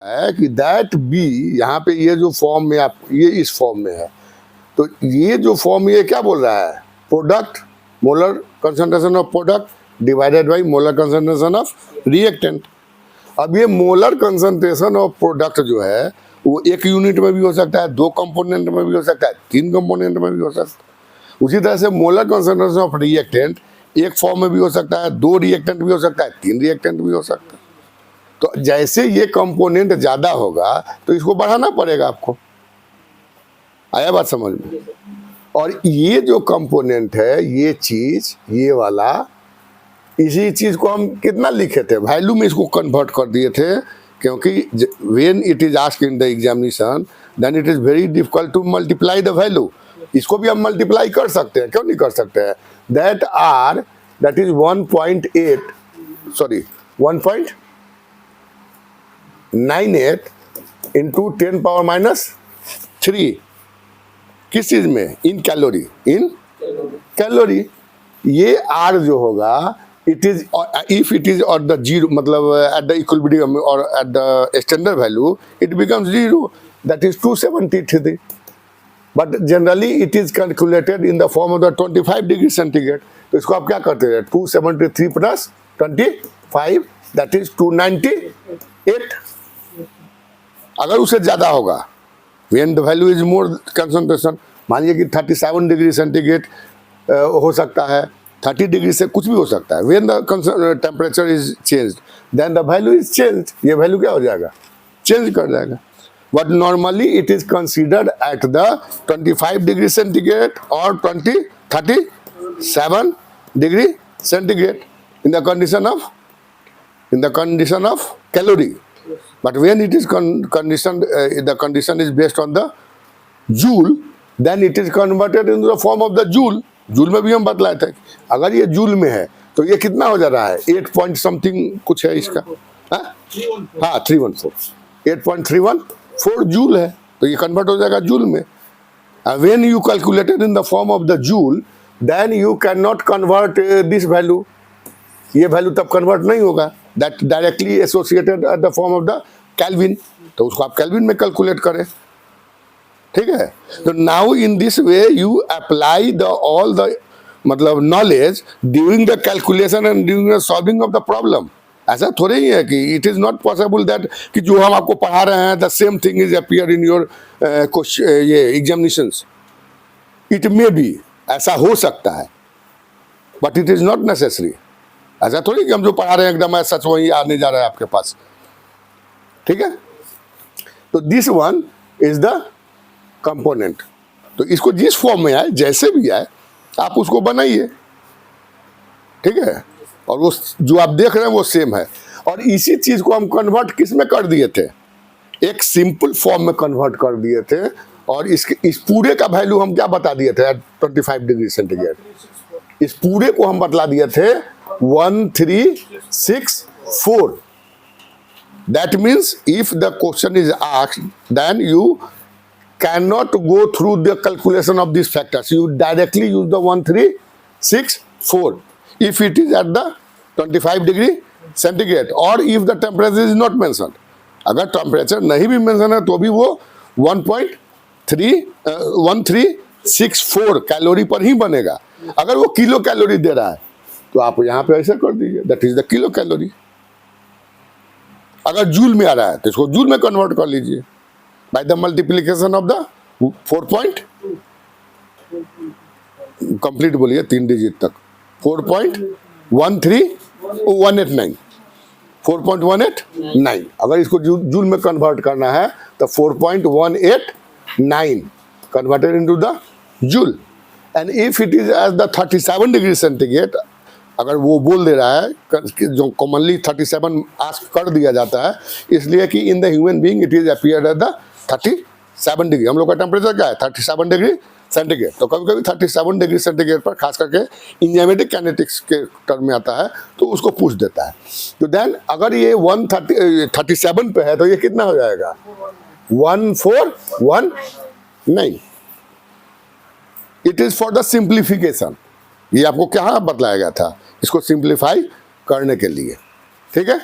है कि that B, यहाँ पे ये जो फॉर्म में आप ये इस फॉर्म में है, तो ये जो फॉर्म ये क्या बोल रहा है, product molar concentration of product divided by molar concentration of reactant. अब ये मोलर कंसंट्रेशन ऑफ प्रोडक्ट जो है वो एक यूनिट में भी हो सकता है, दो कंपोनेंट में भी हो सकता है, तीन कंपोनेंट में भी हो सकता है। उसी तरह से मोलर कंसंट्रेशन ऑफ रिएक्टेंट एक फॉर्म में भी हो सकता है, दो रिएक्टेंट भी हो सकता है, तीन रिएक्टेंट भी हो सकता है। तो जैसे ये कंपोनेंट ज़्यादा होगा तो इसको बढ़ाना पड़ेगा आपको। आया बात समझ में? और ये जो कंपोनेंट है, ये चीज़, ये वाला, इसी चीज़ को हम कितना लिखे थे, वैल्यू में इसको कन्वर्ट कर दिए थे, क्योंकि when it is asked in the examination then it is very difficult to multiply the value. इसको भी हम मल्टीप्लाई कर सकते हैं, क्यों नहीं कर सकते हैं? That is 1.8 sorry 1.98 into 10 power minus 3 किस चीज में? In calorie, in calorie. ये आर जो होगा it is if it is at the zero, मतलब एट द इक्विलिब्रियम और at the standard value it becomes zero, that is 273। But generally it is calculated in the form of the 25 degree centigrade. तो इसको आप क्या करते हैं, 273 plus 25 that is 298। अगर उससे ज़्यादा होगा, when the value is more concentration, मानिए कि 37 डिग्री सेंटीग्रेड हो सकता है, 30 डिग्री से कुछ भी हो सकता है। when the temperature is changed then the value is changed, ये वैल्यू क्या हो जाएगा, चेंज कर जाएगा। But normally it is considered at the 25 degree centigrade और 37 degree centigrade in the condition of calorie. But when it is conditioned, the condition is based on the joule, then it is converted into the form of the joule. Joule में भी हम बतलाए थे, अगर ये joule में है तो ये कितना हो जा रहा है, 8 पॉइंट समथिंग कुछ है इसका, हाँ 314, 8.314 जूल है, तो ये कन्वर्ट हो जाएगा जूल में। When you calculated in the form of the joule, then you cannot convert this value, ये वैल्यू तब कन्वर्ट नहीं होगा, that directly associated at the form of the kelvin, तो उसको आप केल्विन में कैलकुलेट करें, ठीक है। तो now in this way you apply the all the मतलब knowledge during the calculation and during the solving of the problem. ऐसा थोड़े ही है कि it is not possible that कि जो हम आपको पढ़ा रहे हैं the same thing is appear in your ये एग्जामिनेशंस। इट मे बी, ऐसा हो सकता है, but it is not necessary. ऐसा थोड़ी कि हम जो पढ़ा रहे हैं एकदम सच वही आने जा रहा है आपके पास, ठीक है। तो this one is the component. तो इसको जिस फॉर्म में आए, जैसे भी आए, आप उसको बनाइए, ठीक है। और वो जो आप देख रहे हैं वो सेम है। और इसी चीज को हम कन्वर्ट किस में कर दिए थे, एक सिंपल फॉर्म में कन्वर्ट कर दिए थे। और इस पूरे का वैल्यू हम क्या बता दिए थे, 25 डिग्री सेंटीग्रेड, इस पूरे को हम बतला दिए थे 1364। That means if the question is asked, then you cannot go through the calculation of these factors. You directly use the 1364 if it is at the 25 degree centigrade, or if the temperature is not mentioned. अगर temperature नहीं भी mention है तो भी वो 1364 calorie पर ही बनेगा। अगर वो किलो कैलोरी दे रहा है तो आप यहाँ पे ऐसा कर दीजिए, that is the kilo calorie. अगर जूल में आ रहा है तो इसको जूल में कन्वर्ट कर लीजिए by the multiplication of the 4 point, complete बोलिए 3 डिजिट तक, 4.13189, 4.189। अगर इसको जूल में कन्वर्ट करना है तो 4.189 converted into the joule. And if it is as the 37 degree centigrade, अगर वो बोल दे रहा है, जो कॉमनली 37 आस्क कर दिया जाता है, इसलिए कि in the human being it is appeared at the 37 degree. हम लोग का टेम्परेचर क्या है, 37 डिग्री सेंटीग्रेड। तो कभी कभी 37 डिग्री सेंटीग्रेड पर खास करके इंजाइमेटिक काइनेटिक्स के टर्म में आता है तो उसको पूछ देता है। तो देन अगर ये 137 पे है तो ये कितना हो जाएगा, 1419। It is for the simplification. ये आपको क्या बतलाया गया था, इसको सिंप्लीफाई करने के लिए, ठीक है।